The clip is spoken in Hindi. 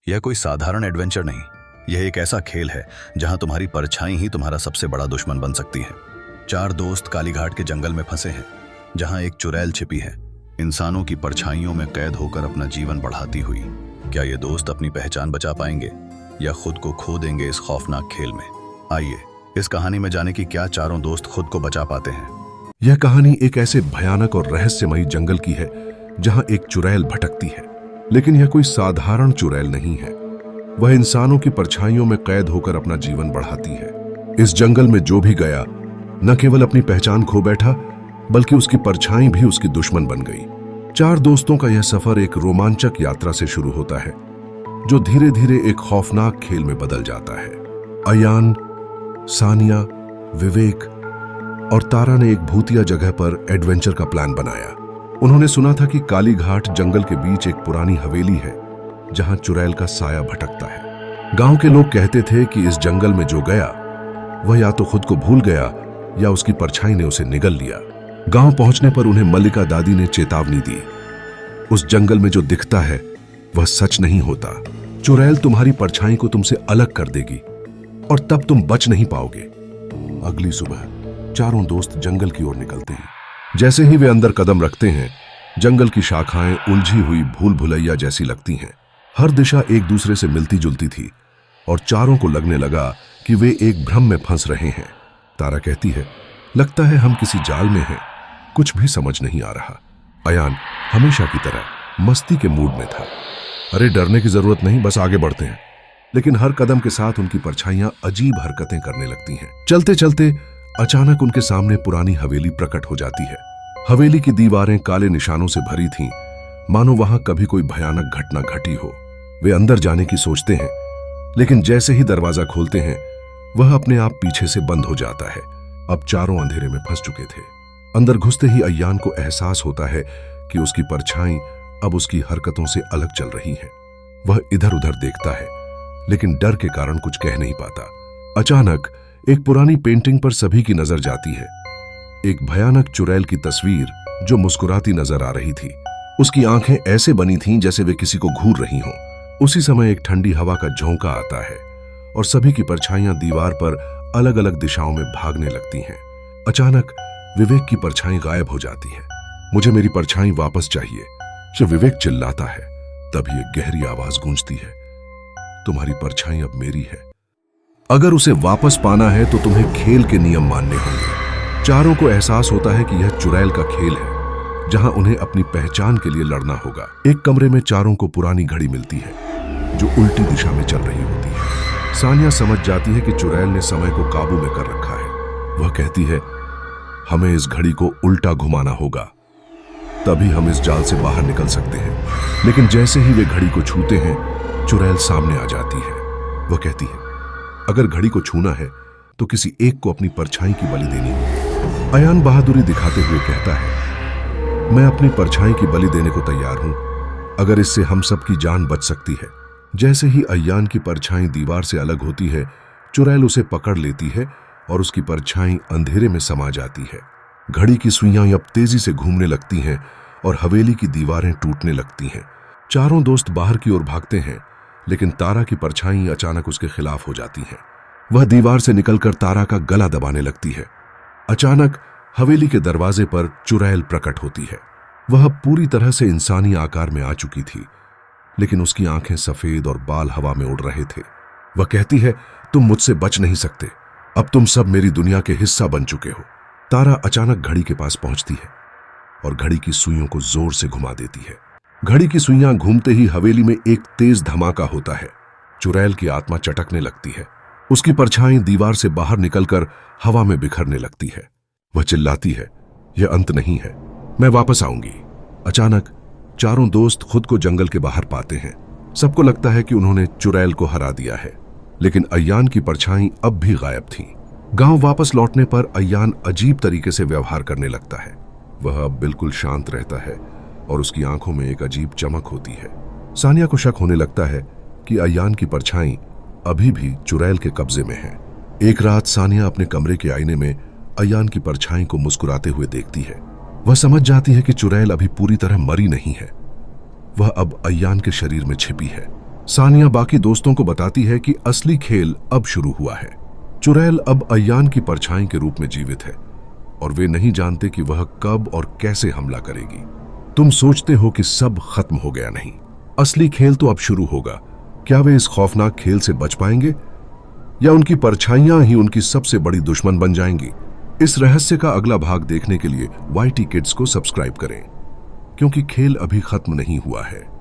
यह कोई साधारण एडवेंचर नहीं, यह एक ऐसा खेल है जहां तुम्हारी परछाई ही तुम्हारा सबसे बड़ा दुश्मन बन सकती है। 4 दोस्त कालीघाट के जंगल में फंसे हैं, जहां एक चुड़ैल छिपी है, इंसानों की परछाइयों में कैद होकर अपना जीवन बढ़ाती हुई। क्या ये दोस्त अपनी पहचान बचा पाएंगे या खुद को खो देंगे इस खौफनाक खेल में? आइए इस कहानी में जाने कि क्या चारों दोस्त खुद को बचा पाते हैं। यह कहानी एक ऐसे भयानक और रहस्यमयी जंगल की है जहां एक चुड़ैल भटकती है, लेकिन यह कोई साधारण चुड़ैल नहीं है। वह इंसानों की परछाइयों में कैद होकर अपना जीवन बढ़ाती है। इस जंगल में जो भी गया न केवल अपनी पहचान खो बैठा, बल्कि उसकी परछाई भी उसकी दुश्मन बन गई। 4 दोस्तों का यह सफर एक रोमांचक यात्रा से शुरू होता है, जो धीरे धीरे एक खौफनाक खेल में बदल जाता है। अयान, सानिया, विवेक और तारा ने एक भूतिया जगह पर एडवेंचर का प्लान बनाया। उन्होंने सुना था कि कालीघाट जंगल के बीच एक पुरानी हवेली है जहां चुड़ैल का साया भटकता है। गांव के लोग कहते थे कि इस जंगल में जो गया वह या तो खुद को भूल गया या उसकी परछाई ने उसे निगल लिया। गांव पहुंचने पर उन्हें मल्लिका दादी ने चेतावनी दी, उस जंगल में जो दिखता है वह सच नहीं होता। चुड़ैल तुम्हारी परछाई को तुमसे अलग कर देगी और तब तुम बच नहीं पाओगे। अगली सुबह चारों दोस्त जंगल की ओर निकलते हैं। जैसे ही वे अंदर कदम रखते हैं, जंगल की शाखाएं उलझी हुई भूल भुलैया जैसी लगती हैं। हर दिशा एक दूसरे से मिलती जुलती थी और चारों को लगने लगा कि वे एक भ्रम में फंस रहे हैं। तारा कहती है, लगता है हम किसी जाल में हैं, कुछ भी समझ नहीं आ रहा। अयान हमेशा की तरह मस्ती के मूड में था। अरे डरने की जरूरत नहीं, बस आगे बढ़ते हैं। लेकिन हर कदम के साथ उनकी परछाइयां अजीब हरकतें करने लगती हैं। चलते चलते अचानक उनके सामने पुरानी हवेली प्रकट हो जाती है। हवेली की दीवारें काले निशानों से भरी थीं, मानो वहां कभी कोई भयानक घटना घटी हो। वे अंदर जाने की सोचते हैं, लेकिन जैसे ही दरवाजा खोलते हैं वह अपने आप पीछे से बंद हो जाता है। अब चारों अंधेरे में फंस चुके थे। अंदर घुसते ही अयान को एहसास होता है कि उसकी परछाई अब उसकी हरकतों से अलग चल रही है। वह इधर उधर देखता है, लेकिन डर के कारण कुछ कह नहीं पाता। अचानक एक पुरानी पेंटिंग पर सभी की नजर जाती है। एक भयानक चुड़ैल की तस्वीर जो मुस्कुराती नजर आ रही थी। उसकी आंखें ऐसे बनी थीं जैसे वे किसी को घूर रही हों। उसी समय एक ठंडी हवा का झोंका आता है और सभी की परछाइयां दीवार पर अलग अलग दिशाओं में भागने लगती हैं। अचानक विवेक की परछाई गायब हो जाती है। मुझे मेरी परछाई वापस चाहिए, जब विवेक चिल्लाता है तभी एक गहरी आवाज गूंजती है, तुम्हारी परछाई अब मेरी है। अगर उसे वापस पाना है तो तुम्हें खेल के नियम मानने होंगे। चारों को एहसास होता है कि यह चुड़ैल का खेल है, जहां उन्हें अपनी पहचान के लिए लड़ना होगा। एक कमरे में चारों को पुरानी घड़ी मिलती है जो उल्टी दिशा में चल रही होती है। सानिया समझ जाती है कि चुड़ैल ने समय को काबू में कर रखा है। वह कहती है, हमें इस घड़ी को उल्टा घुमाना होगा, तभी हम इस जाल से बाहर निकल सकते हैं। लेकिन जैसे ही वे घड़ी को छूते हैं, चुड़ैल सामने आ जाती है। वह कहती है, अगर घड़ी को छूना है तो किसी एक को अपनी परछाई की बलि देनी होगी। अयान बहादुरी दिखाते हुए कहता है, मैं अपनी परछाई की बलि देने को तैयार हूं, अगर इससे हम सबकी जान बच सकती है। जैसे ही अयान की परछाई दीवार से अलग होती है, चुड़ैल उसे पकड़ लेती है और उसकी परछाई अंधेरे में समा जाती है। घड़ी की सुइयां अब तेजी से घूमने लगती हैं और हवेली की दीवारें टूटने लगती हैं। चारों दोस्त बाहर की ओर भागते हैं, लेकिन तारा की परछाई अचानक उसके खिलाफ हो जाती है। वह दीवार से निकलकर तारा का गला दबाने लगती है। अचानक हवेली के दरवाजे पर चुड़ैल प्रकट होती है। वह पूरी तरह से इंसानी आकार में आ चुकी थी, लेकिन उसकी आंखें सफेद और बाल हवा में उड़ रहे थे। वह कहती है, तुम मुझसे बच नहीं सकते, अब तुम सब मेरी दुनिया के हिस्सा बन चुके हो। तारा अचानक घड़ी के पास पहुंचती है और घड़ी की सुइयों को जोर से घुमा देती है। घड़ी की सुइयां घूमते ही हवेली में एक तेज धमाका होता है। चुड़ैल की आत्मा चटकने लगती है। उसकी परछाई दीवार से बाहर निकलकर हवा में बिखरने लगती है। वह चिल्लाती है, यह अंत नहीं है, मैं वापस आऊंगी। अचानक चारों दोस्त खुद को जंगल के बाहर पाते हैं। सबको लगता है कि उन्होंने चुड़ैल को हरा दिया है, लेकिन अयान की परछाई अब भी गायब थी। गांव वापस लौटने पर अयान अजीब तरीके से व्यवहार करने लगता है। वह अब बिल्कुल शांत रहता है और उसकी आंखों में एक अजीब चमक होती है। सानिया को शक होने लगता है कि अयान की परछाई अभी भी चुड़ैल के कब्जे में है। एक रात सानिया अपने कमरे के आईने में अयान की परछाई को मुस्कुराते हुए देखती है। वह समझ जाती है कि चुड़ैल अभी पूरी तरह मरी नहीं है, वह अब अयान के शरीर में छिपी है। सानिया बाकी दोस्तों को बताती है कि असली खेल अब शुरू हुआ है। चुड़ैल अब अय्यान की परछाई के रूप में जीवित है और वे नहीं जानते कि वह कब और कैसे हमला करेगी। तुम सोचते हो कि सब खत्म हो गया, नहीं, असली खेल तो अब शुरू होगा। क्या वे इस खौफनाक खेल से बच पाएंगे या उनकी परछाइयां ही उनकी सबसे बड़ी दुश्मन बन जाएंगी? इस रहस्य का अगला भाग देखने के लिए YT किड्स को सब्सक्राइब करें, क्योंकि खेल अभी खत्म नहीं हुआ है।